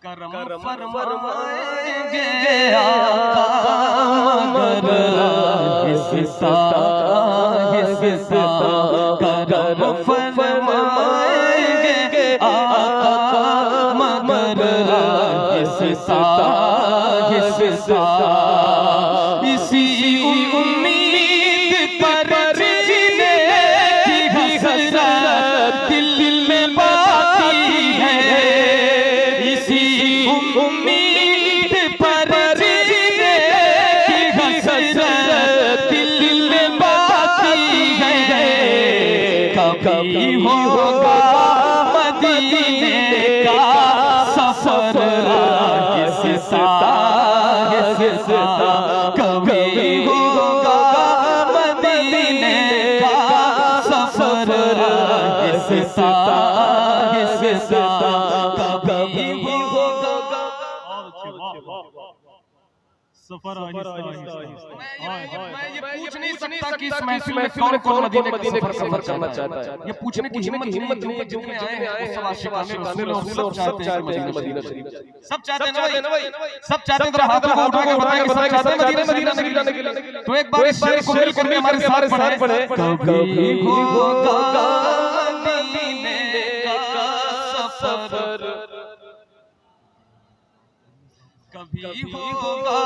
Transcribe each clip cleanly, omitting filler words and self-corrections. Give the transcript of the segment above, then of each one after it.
करम फरमाएंगे आका मगर हिस्सा करम फरमाएंगे आका मगर हिस्सा इसी उम्मीद पर जीने की हसरत दिल में बाकी है। इसी उम्मीद पर जीने की हसरत दिल में बाकी है। कभी होगा मदीने का सफर कभी होगा मदीने का सफर कभी होगा सफर। मैं ये पूछ नहीं सकता कि इस महफिल में कौन कौन मदीने का सफर करना चाहता है। ये पूछने की हिम्मत नहीं है। जितने आए हैं वो सब आशिकाने रसूल और सब चाहते हैं मदीना शरीफ। सब चाहते हैं ना भाई, सब चाहते हैं। हाथों को उठा के बताएं कि सब चाहते हैं मदीना शरीफ जाने के लिए। तो एक बार इस शेर को मिलकर के हमारे साथ पढ़े। कभी होगा मदीने का सफर, कभी होगा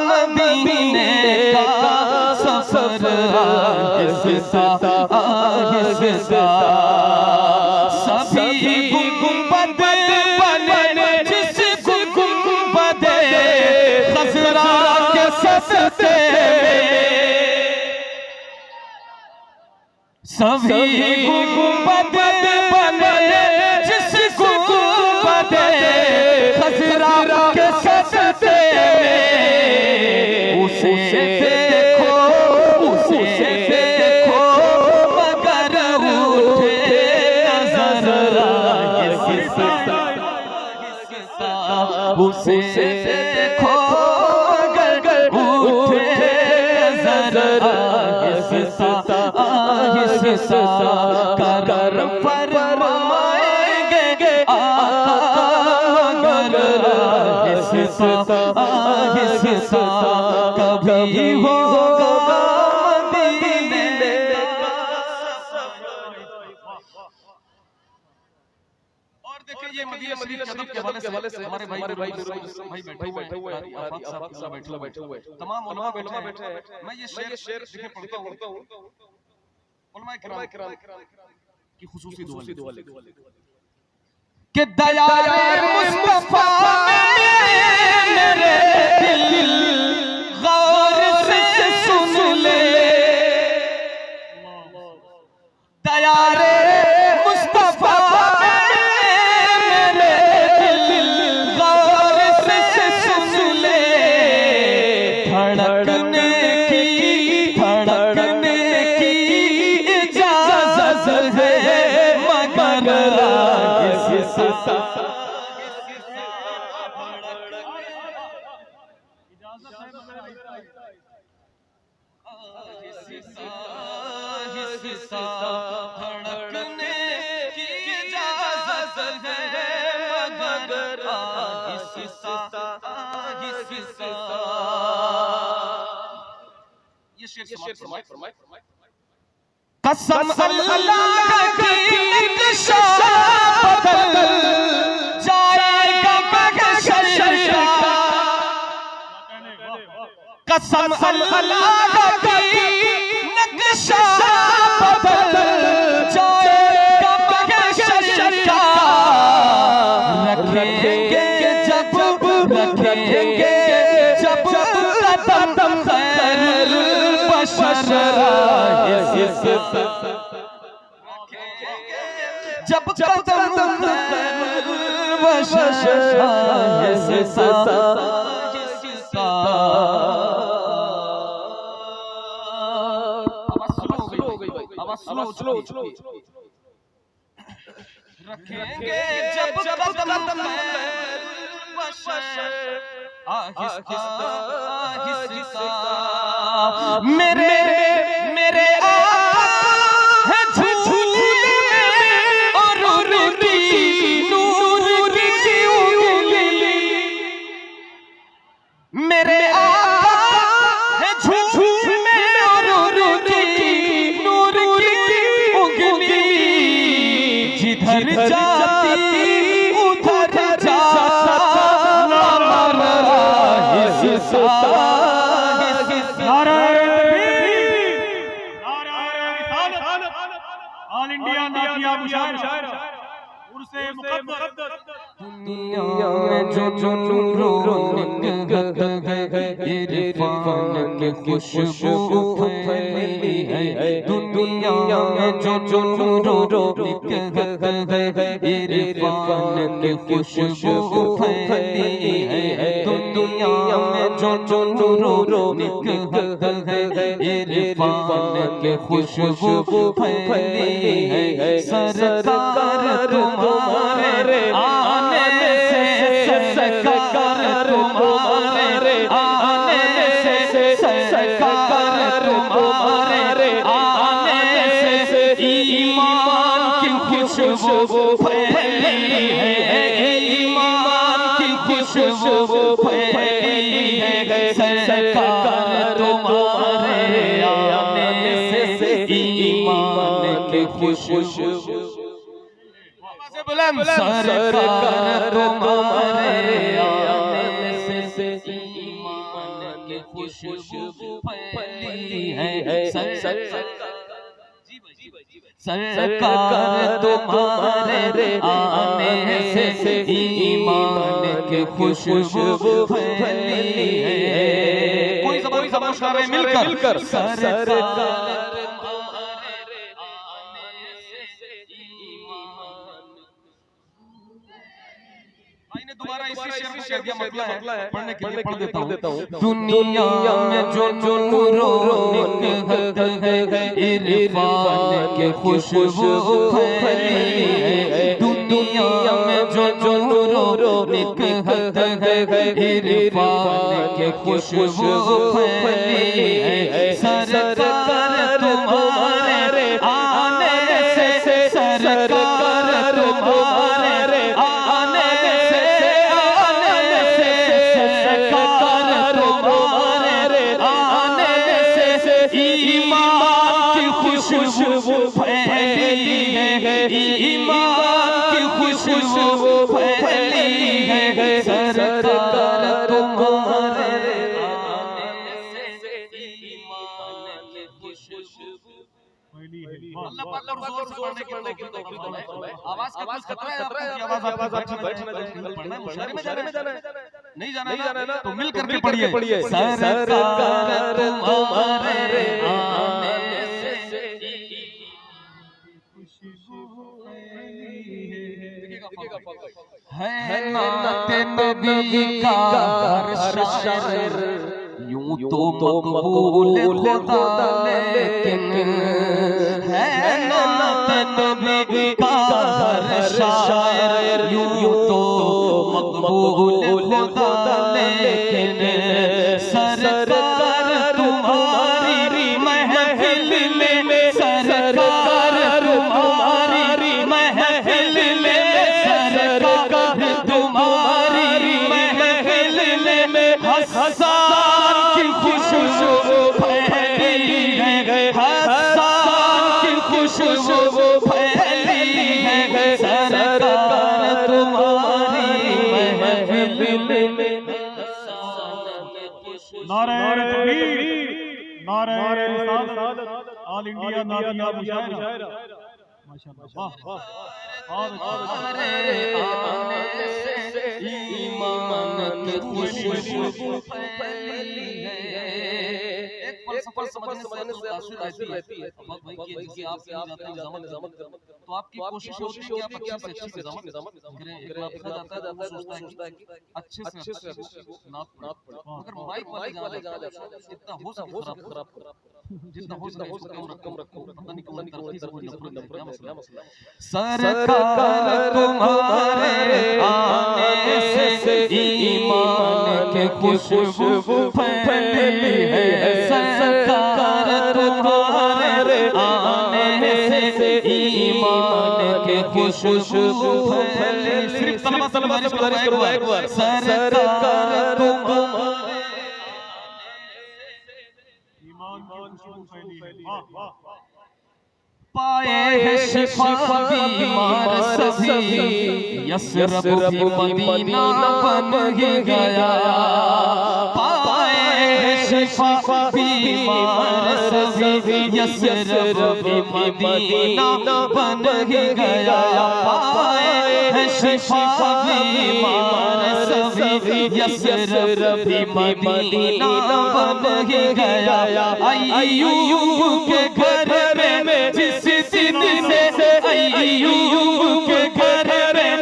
मदीने का सफर सभी गुंबद बने जिस गुंबद खज़रा के सस्ते सभी गुंबद बने जिस गुंबद खज़रा के सस्ते उसे देखो मगर उठे नज़र उसे देखो मगर उठे नज़र करम फरमाएंगे आका मगर हिस्सा कभी होगा मदीने का। और देखिए ये मदीना शरीफ के हवाले से हमारे भाई बैठे हुए हैं, बैठे हुए तमाम उलमा बैठे हैं। मैं ये शेर पढ़ता हूँ उलमा किराम की खुसूसी दुआ कि दयारे मुस्तफा मेरे दिल गौर से सुन ले। दयारे मुस्तफा मेरे दिल गौर से सुन ले। धड़कने की इजाजत है मगर धड़कने की इजाजत है मगर ये शेर फरमाए। कसम अल्लाह की एक शाह बदल जाएगा महशर का। कसम अल्लाह की नक्शा बदल जाएगा महशर का। रखेंगे जब कदम खैरुल बशर जब कदम रखेंगे जब कदम मेरे झूले और नूर की उंगली दुनिया में जो निकलता है इरफान की खुशबू फैली है। दुनिया में जो निकलता है इरफान की खुशबू फैली है। दुनिया में जो निकलता है इरफान की खुशबू फैली है। सरकार तुम्हारे आने से, सरकार तुम्हारे आने से, सरकार तुम्हारे आने से ईमान की खुशबू फैली है। ईमान की खुशबू फैली है। सरकार तुम्हारे आने से ईमान की खुशबू बुलंद, सरकार तुम्हारे आने से ईमान की खुशबू फैली है। सरकार तुम्हारे आने से ईमान की खुशबू फैली है। कोई जबान कर रहे मिलकर सरकार दोबारा इसी शेर में शेर दिया मतला है पढ़ने के लिए पढ़ देता हूँ। दुनिया में जो निकलता है इरफान की खुशबू फैली है। दुनिया में जो निकलता है इरफान की खुशबू फैली है। सरकार तुम्हारे आने से, सरकार तुम्हारे आने से, सरकार तुम्हारे आने से ईमान की खुशबू फैली है। ईमान की खुशबू फैली है। सरकार तुम्हारे आने से ईमान की खुशबू अल्लाह पाक और जोर से पढ़ने की तौफीक दे। आवाज का कुछ खतरा है, आवाज आपकी बैठना है, पढ़ना है, मुशायरे में जाना है, नहीं जाना है ना तो मिल करके पढ़िए। सरकार तुम्हारे आने से खुशबू है। नाते नबी का हर शायर यूं तो मकबूल खुदा लेकिन है। नाते नबी का हर शायर यूं तो मकबूल खुदा लेकिन सरकार तुम्हारी महफिल में, सरकार तुम्हारी महफिल में, सरकार तुम्हारी महफिल में हसन की खुशबू फैली है। हसन की खुशबू फैली है। सरकार तुम्हारी महफिल में। नारे तकबीर, नारे रिसालत, ऑल इंडिया नादिया मुशायरा। माशाअल्लाह, वाह तुम्हारे आने से ईमान की खुशबू फैली है। एक फलसफा समझने से तासीर रहती है। भाई की जिसकी आप जाते हैं निजामत करना तो आपकी कोशिश होती है कि आप अच्छे से अच्छे निजामत करें। एक लफ्ज़ आता है वो सोचता है कि अच्छे से नात पढ़े, मगर माइक वाले जहाँ जाते हैं जितना हो सके खराब जितना हो सके कम रखो। पता नहीं कौन तरफ से कोई नफरत क्या मसला। सरकार तुम्हारे आने से ईमान की खुशबू फैली है। सरकार तुम्हारे आने से ईमान की खुशबू फैली। सिर्फ तलबा एक बार सरकार तुम्हारे ईमान की खुशबू फैली है। वाह वाह, पाए है शिफा बीमार सभी, यसरब भी मदीना बन ही गया। पाए है शिफा बीमार सभी, यसरब भी मदीना बन ही गया। पाए है शिफा बीमार सभी, यसरब भी मदीना बन ही गया। अय्यूब के घर में जिस दिन से, अय्यूब के घर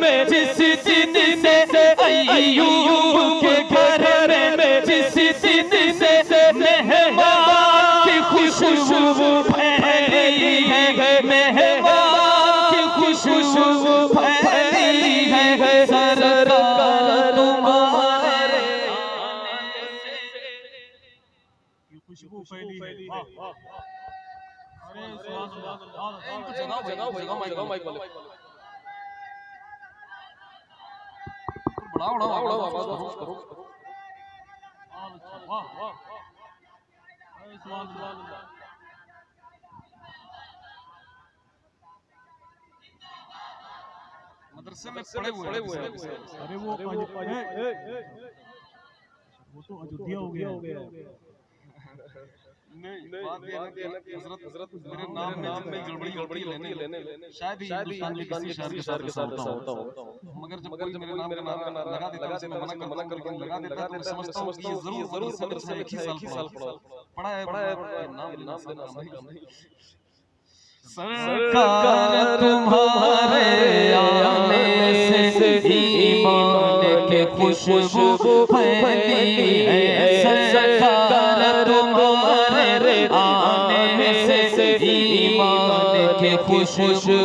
में जिस दिन से, अय्यूब के घर में जिस दिन से मेहमान की खुशबू फैली है, मेहमान की खुशबू फैली है। सरकार तुम्हारे खुशबू फैली है। अरे जगाओ माइक वाले बढ़ाओ आवाज करो। वाह वाह, मदरसे में पड़े हुए हैं। अरे वो तो अयोध्या हो गया। नहीं बात ये है कि हजरत मेरे नाम में गड़बड़ी लेने शायद ही हिंदुस्तान के किसी शहर के साथ ऐसा होता हो, मगर जब कोई मेरे नाम लगा देता है, मैं मना करके लगा देता है, तो मैं समझता हूं कि ये जरूर मदरसे में एक ही साल पढ़ा है नाम लेना नहीं। सरकार तुम्हारे आने से ईमान के खुशबू फैली है। सरकार तुम्हारे आने से ईमान के खुशबू।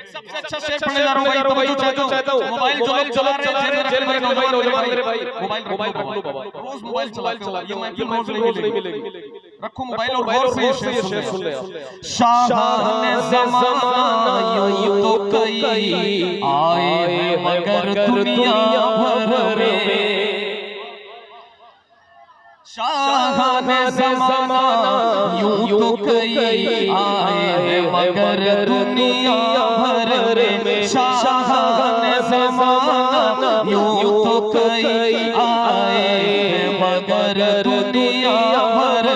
सबसे अच्छा शेर पढ़ने जा रहा हूं भाई, तो चाहता हूं मोबाइल चला रहे जेल में नौजवान मेरे भाई, मोबाइल रख लो बाबा, रोज मोबाइल चलाते हो, ये महफिल रोज नहीं मिलेगी। रखो मोबाइल और गौर से ये शेर सुन ले। शाहाने ज़माना यूं तो कई आए हैं मगर दुनिया भर में। शाहाने ज़माना यूं तो कई आए हैं मगर दुनिया भर में। शाहाने ज़माना यूं तो कई आए हैं मगर दुनिया भर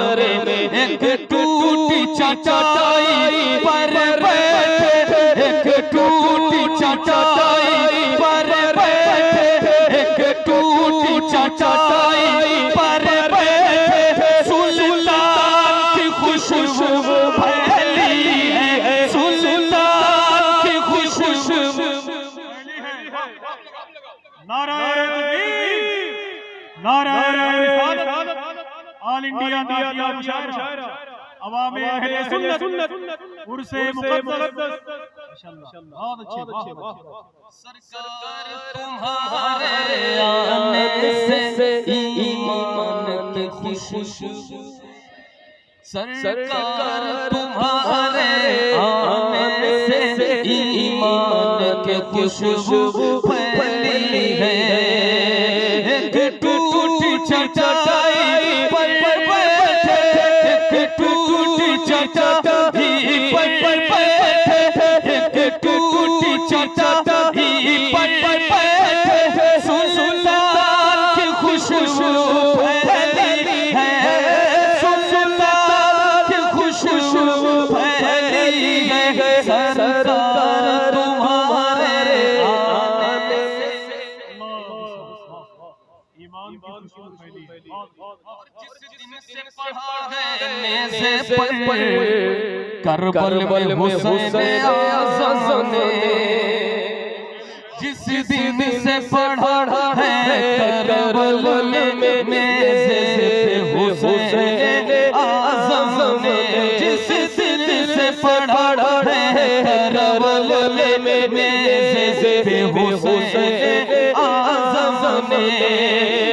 में। एक टूटी चटाई पर बैठे, एक टूटी चटाई पर बैठे, एक टूटी चटाई पर बैठे सुल्तान की खुशबू फैली है। सुल्तान की खुशबू नारायण ऑल इंडिया नादिया मुशायरा अवामे अहले सुन्नत उर्से मुक़द्दस माशाअल्लाह, बहुत अच्छे। सरकार तुम्हारे आने से ईमान की खुशबू। सरकार तुम्हारे आने से ईमान की खुशबू फैली है। एक टूटी चटाई पर बैठे, एक टूटी चटाई पर बैठे, एक टूटी चटाई पर बैठे सुल्तान की खुशबू फैली है। सुल्तान की खुशबू फैली है। सरकार तुम्हारे आने से ईमान की खुशबू फैली है। जिस दिन से पढ़ा है करबल में हुसैन आज़म ने, जिस दिन से पढ़ा है करबल में हुसैन आज़म ने, जिस दिन से पढ़ा है करबल में हुसैन आज़म ने,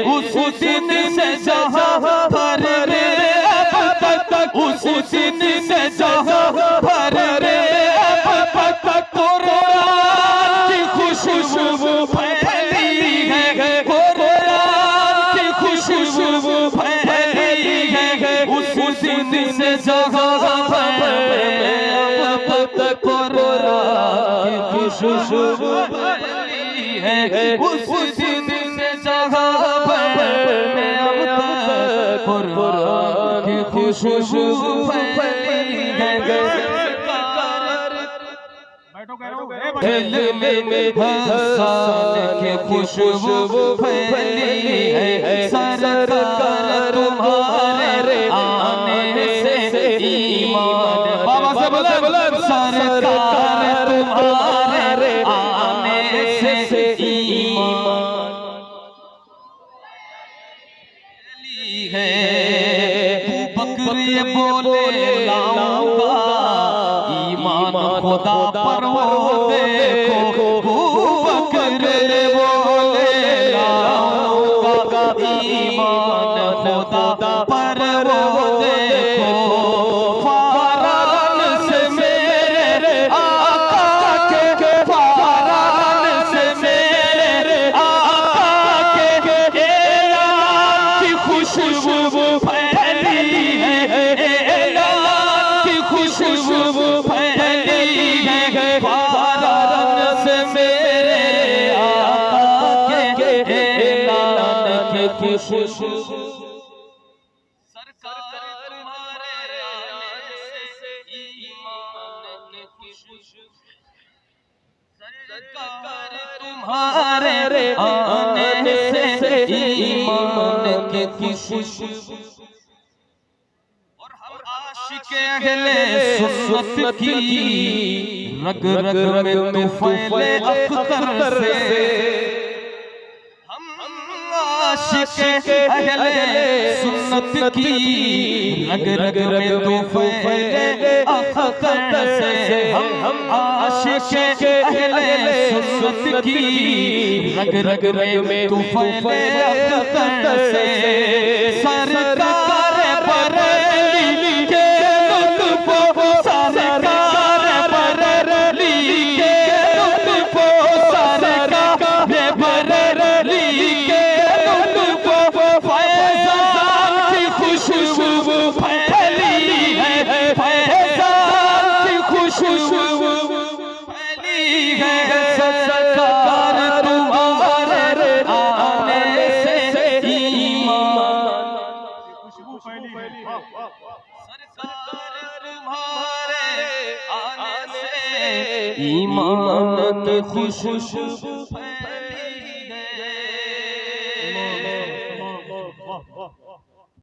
उस दिन से जहां भर रे अब तक, उस दिन से जहां भर रे अब तक कुरान की खुशबू फैली है। कुरान की खुशबू फैली है। उस दिन से जहां भर खुशबू फैली है उस दिन से जगह पर में अब तक कुरान की खुशबू फैली है। दिल में हसन की खुशबू फैली है सरकार तुम्हारे आने से ईमान। बाबा से बोले सरकार तुम्हारे आने से ईमान है। बकरी बोले लाऊंगा ईमान खुदा पर वो देखो। बकरी बोले लाऊंगा ईमान खुदा पर वो देखो। फारान से मेरे आका के फारान से मेरे आका के ऐलान की खुशबू फैली है। ऐलान की खुशबू फैली है। फारान से मेरे आका के ऐलान की खुशबू। सरकार तुम्हारे आने से ईमान की खुशबू। सरकार तुम्हारे आने से ईमान की खुशबू। और हम आशिक़े अहले सुन्नत की रग रग में तुफ़ैले अख्तर से। आशिक़े अहले सुन्नत की रग रग में तुफ़ैले अख्तर से। हम आशिक़े अहले सुन्नत की रग रग में तुफ़ैले अख्तर से। सरकार बरेली के लुत्फ़ो सरकार बरेली के लुत्फ़ो सरकार बरेली के लुत्फ़ो फैज़ान की खुशबू फैली है। फैज़ान की खुशबू फैली है। सरकार तुम्हारे आने से ईमान खुशबू फैली है। सरकार तुम्हारे आने से ईमान की खुशबू फैली है। वाह वाह वाह।